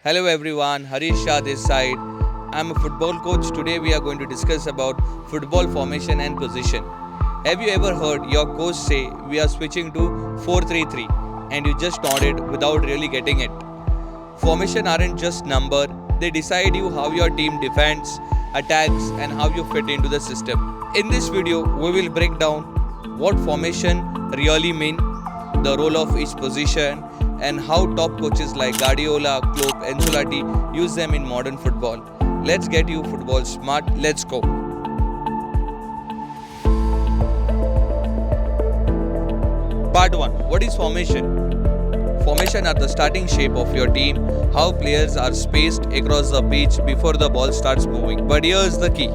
Hello everyone, Harish Shah this side. I'm a football coach. Today we are going to discuss about football formation and position. Have you ever heard your coach say we are switching to 4-3-3 and you just nodded without really getting it? Formation aren't just number, they decide you how your team defends, attacks and how you fit into the system. In this video, we will break down what formation really mean, the role of each position and how top coaches like Guardiola, Klopp, Ancelotti use them in modern football. Let's get you football smart. Let's go. Part 1. What is formation? Formation are the starting shape of your team, how players are spaced across the pitch before the ball starts moving. But here's the key.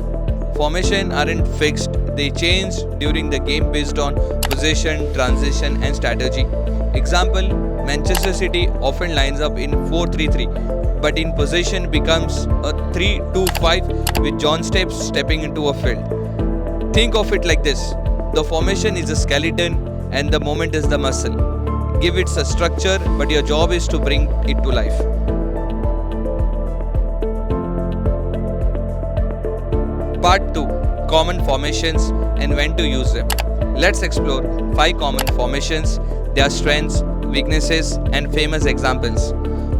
Formation aren't fixed, they change during the game based on possession, transition and strategy. Example, Manchester City often lines up in 4-3-3, but in possession becomes a 3-2-5 with John Steps stepping into a field. Think of it like this. The formation is a skeleton and the moment is the muscle. Give it a structure, but your job is to bring it to life. Part 2. Common formations and when to use them. Let's explore 5 common formations, their strengths, weaknesses and famous examples.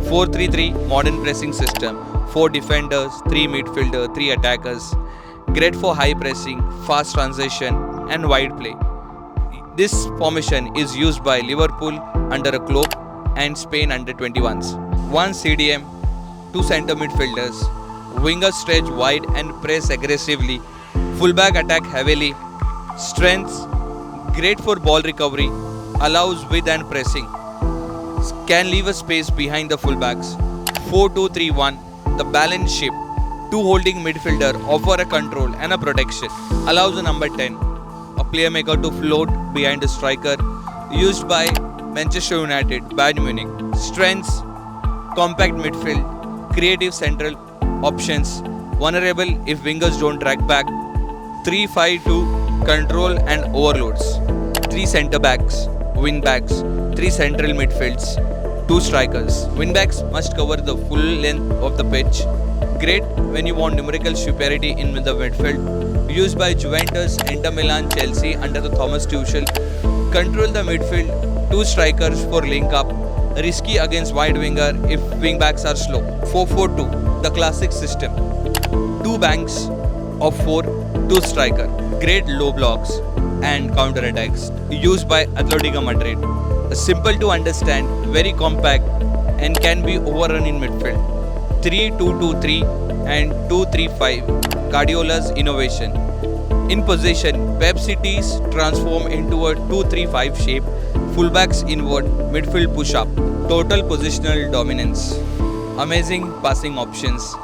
4-3-3 modern pressing system, 4 defenders, 3 midfielder, 3 attackers. Great for high pressing, fast transition and wide play. This formation is used by Liverpool under a Klopp and Spain under 21s. 1 CDM, 2 centre midfielders. Wingers stretch wide and press aggressively. Fullback attack heavily. Strengths, great for ball recovery, allows width and pressing. Can leave a space behind the fullbacks. 4-2-3-1, the balance shape. 2 holding midfielder offer a control and a protection. Allows a number 10, a playmaker to float behind a striker. Used by Manchester United, Bayern Munich. Strengths, compact midfield, creative central options, vulnerable if wingers don't track back. 3-5-2, control and overloads. 3 centre backs, wing backs, 3 central midfields, 2 strikers. Wing backs must cover the full length of the pitch. Great when you want numerical superiority in the midfield. Used by Juventus, Inter Milan, Chelsea under the Thomas Tuchel. Control the midfield, 2 strikers for link up. Risky against wide winger if wing backs are slow. 4-4-2, the classic system. 2 banks of 4, 2 striker. Great low blocks and counter attacks. Used by Atletico Madrid. Simple to understand, very compact and can be overrun in midfield. 3-2-2-3 and 2-3-5, Guardiola's innovation. In possession, Pep City's transform into a 2-3-5 shape, fullbacks inward, midfield push-up, total positional dominance. Amazing passing options,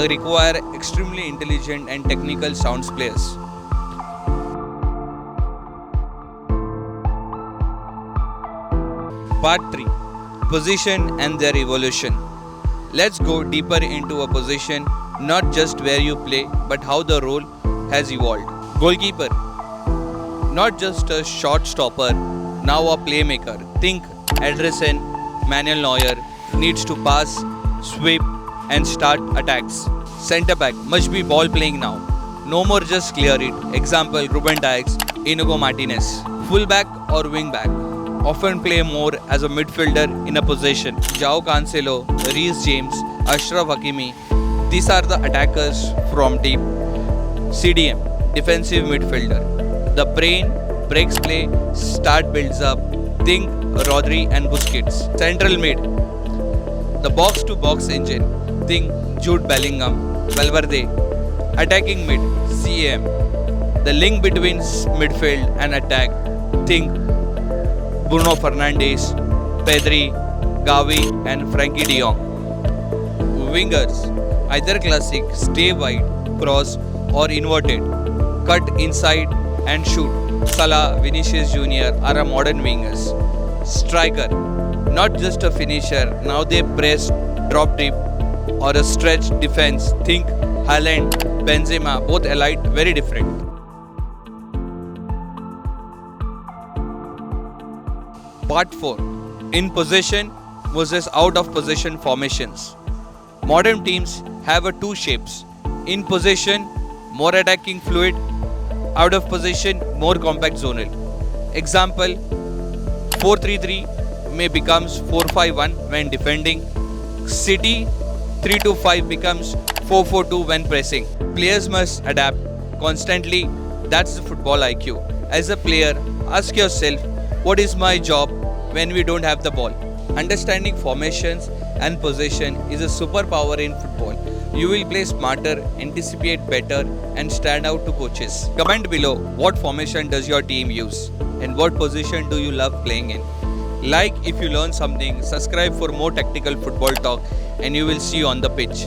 require extremely intelligent and technical sound players. Part 3. Position and their evolution. Let's go deeper into a position, not just where you play, but how the role has evolved. Goalkeeper, not just a shot stopper, now a playmaker. Think Ederson, Manuel Neuer, needs to pass, sweep and start attacks. Centre back must be ball playing now. No more just clear it. Example, Ruben Dias, Inigo Martinez. Fullback or wing back often play more as a midfielder in a possession. Joao Cancelo, Reece James, Ashraf Hakimi. These are the attackers from deep. CDM, defensive midfielder. The brain breaks play, start builds up. Think Rodri and Busquets. Central mid, the box to box engine. Think Jude Bellingham, Valverde. Attacking mid, CAM, the link between midfield and attack. Think Bruno Fernandes, Pedri, Gavi and Frankie de Jong. Wingers, either classic, stay wide, cross or inverted, cut inside and shoot. Salah, Vinicius Jr. are a modern wingers. Striker, not just a finisher, now they press, drop deep or a stretch defense. Think Haaland, Benzema, both elite, very different. Part 4. In possession versus out of possession formations. Modern teams have a two shapes. In possession, more attacking fluid. Out of possession, more compact zonal. Example, 4-3-3 may becomes 4-5-1 when defending. City 3-5 becomes 4-4-2 when pressing. Players must adapt constantly. That's the football IQ. As a player, ask yourself, what is my job when we don't have the ball? Understanding formations and possession is a superpower in football. You will play smarter, anticipate better, and stand out to coaches. Comment below what formation does your team use and what position do you love playing in. Like if you learn something, subscribe for more tactical football talk, and you will see you on the pitch.